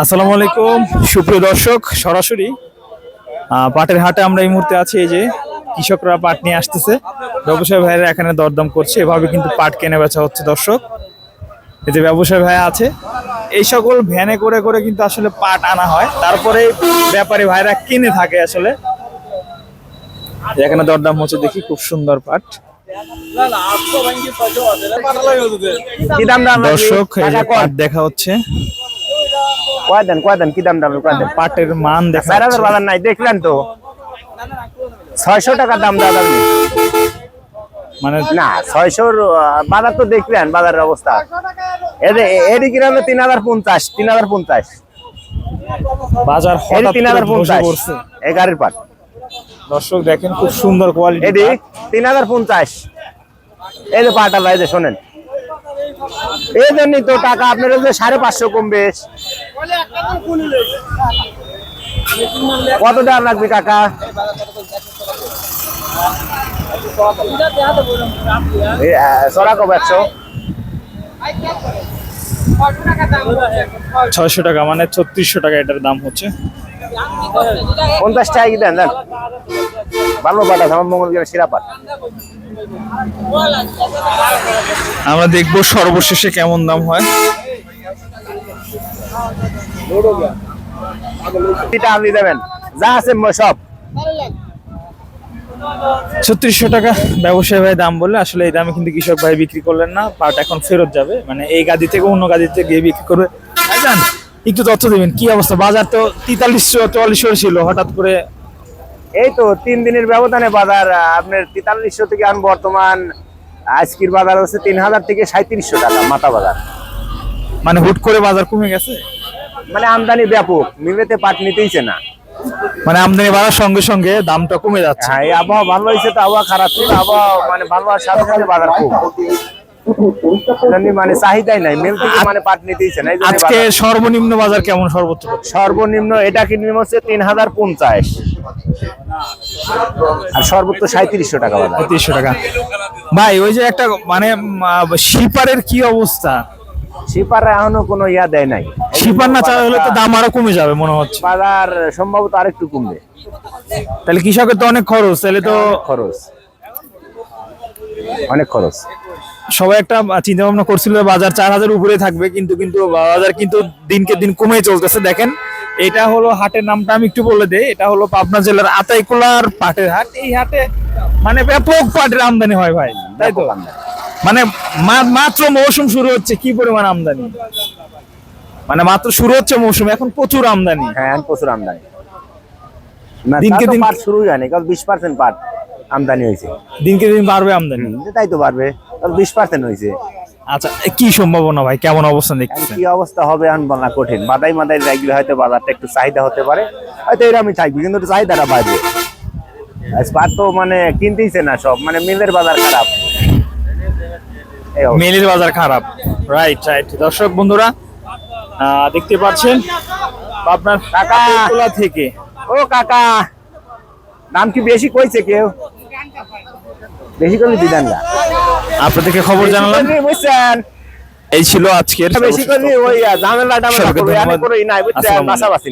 আসসালামু আলাইকুম সুপ্রিয় দর্শক, সরাসরি পাটের হাটে আমরা এই মুহূর্তে আছি। এই যে কৃষকরা পাট নিয়ে আসতেছে, ব্যবসায়ী ভাইরা এখানে দরদাম করছে, এভাবে কিন্তু পাট কেনা বেচা হচ্ছে। দর্শক, এই যে ব্যবসায়ী ভাই আছে, এই সকল ভ্যানে করে করে কিন্তু আসলে পাট আনা হয়, তারপরে ব্যাপারী ভাইরা কিনে থাকে। আসলে এখানে দরদাম হচ্ছে, দেখি খুব সুন্দর পাট। দর্শক, এই যে পাট দেখা হচ্ছে, কি দাম পাটের মান দেখা বাজার নাই দেখলেন তো 600 টাকা দাম দাদা, মানে না 600 বাজার তো দেখলেন বাজারের অবস্থা। এদিকে হলো 3050 বাজার হঠাৎ 3050 এই গাড়ির পাট। দর্শক দেখেন, খুব সুন্দর কোয়ালিটি। এদিক 3050 এই যে পাট আল্লাহ, এই যে শোনেন, এই জন্যই তো টাকা আপনার 550 কমবে। কত দাম লাগবে কাকা? সরা কব 100 600 টাকা, মানে 3600 টাকা এটার দাম হচ্ছে। 50 টাকা কি দেন? ভালো পাট আছে আমার মঙ্গলগ্রামের সেরা পাট। আমরা দেখবো সর্বশেষে কেমন দাম হয়। আপনি দেবেন যা আছে সব 3600 টাকা ব্যবসায়ী ভাই দাম বললে, আসলে এই দামে কিন্তু কৃষক ভাই বিক্রি করলেন না। পাট এখন ফেরত যাবে, মানে এই গাদি থেকে অন্য গাদিতে গিয়ে বিক্রি করবে। জান একটু তথ্য দেবেন, কি অবস্থা? বাজার তো 4300-4400 ছিল, হঠাৎ করে এই তো 3 দিনের ব্যবধানে বাজার আপনার 4300 থেকে আন বর্তমান আজকের বাজার হচ্ছে 3000 থেকে 3700 টাকা মাথা বাজার। মানে হুট করে বাজার কমে গেছে, মানে আমদানি ব্যাপক, মিলেতে পাট নিতেইছে না, মানে আমদানি বাড়ার সঙ্গে সঙ্গে দামটা কমে যাচ্ছে। হ্যাঁ, এই আবহাওয়া ভালো হয়েছে তো আবহাওয়া খারাপ ছিল, আবহাওয়া মানে ভালো হওয়ার সাথে সাথে বাজার কম, মানে চাহিদাই নাই, মিল থেকে মানে পাট নিতেইছে না। আজকে সর্বনিম্ন বাজার কেমন? সর্বনিম্ন এটা কিনলাম হচ্ছে 3050 আর সর্বোচ্চ 3700 টাকা বাজার। 3700 টাকা। ভাই ওই যে একটা মানে শিপারের কি অবস্থা? শিপার এখনো কোনো ইয়া দেয় নাই, শিপার না চাওয়া হলে তো দাম আরো কমে যাবে মনে হচ্ছে। বাজার সম্ভবত আরেকটু কমবে, তাহলে কৃষকের তো অনেক খরচ, তাহলে তো অনেক খরচ। সবাই একটা চিন্তা ভাবনা করছিল বাজার 4000 উপরে থাকবে, কিন্তু বাজার কিন্তু দিনকে দিন কমে চলতেছে। দেখেন, এটা হলো হাটের নামটা আমি একটু বলে দেই, এটা হলো পাবনা জেলার আতাইকুলার পাটের হাট। এই হাটে মানে ব্যাপক পাটের আমদানি হয় ভাই, তাই তো? মানে মাত্র মৌসুম শুরু হচ্ছে, কি পরিমাণ আমদানি, মানে মাত্র শুরু হচ্ছে মৌসুম, এখন প্রচুর আমদানি। হ্যাঁ, প্রচুর আমদানি, দিনকে দিন পাট শুরু হয়নি, কারণ 20% পাট আমদানি হয়েছে, দিনকে দিন বাড়বে আমদানি, তাই তো বাড়বে, 20% হয়েছে। আচ্ছা, কি সম্ভাবনা ভাই, কেমন অবস্থা দেখতেছেন? কি অবস্থা হবে এখন বলা কঠিন, মাদাই লাগলে হয়তো বাজারটা একটু চাহিদা হতে পারে, হয়তো এরকমই থাকবে, কিন্তু চাহিদাটা বাড়বে। পাট তো মানে কিনতেইছে না সব, মানে মিলের বাজার খারাপ, মিলের বাজার খারাপ। রাইট। দর্শক বন্ধুরা, দেখতে পাচ্ছেন আপনার কাকা থেকে। ও কাকা, দাম কি বেশি কইছে কেউ? বেশি করলে দিবেন না, আপনাদেরকে খবর জানালাম, বুঝছেন? এই ছিল আজকের। বেশি করলে ওই ঝামেলাটা আমরা করব, এনে করে নাই, বুঝছেন? বাসা বাসি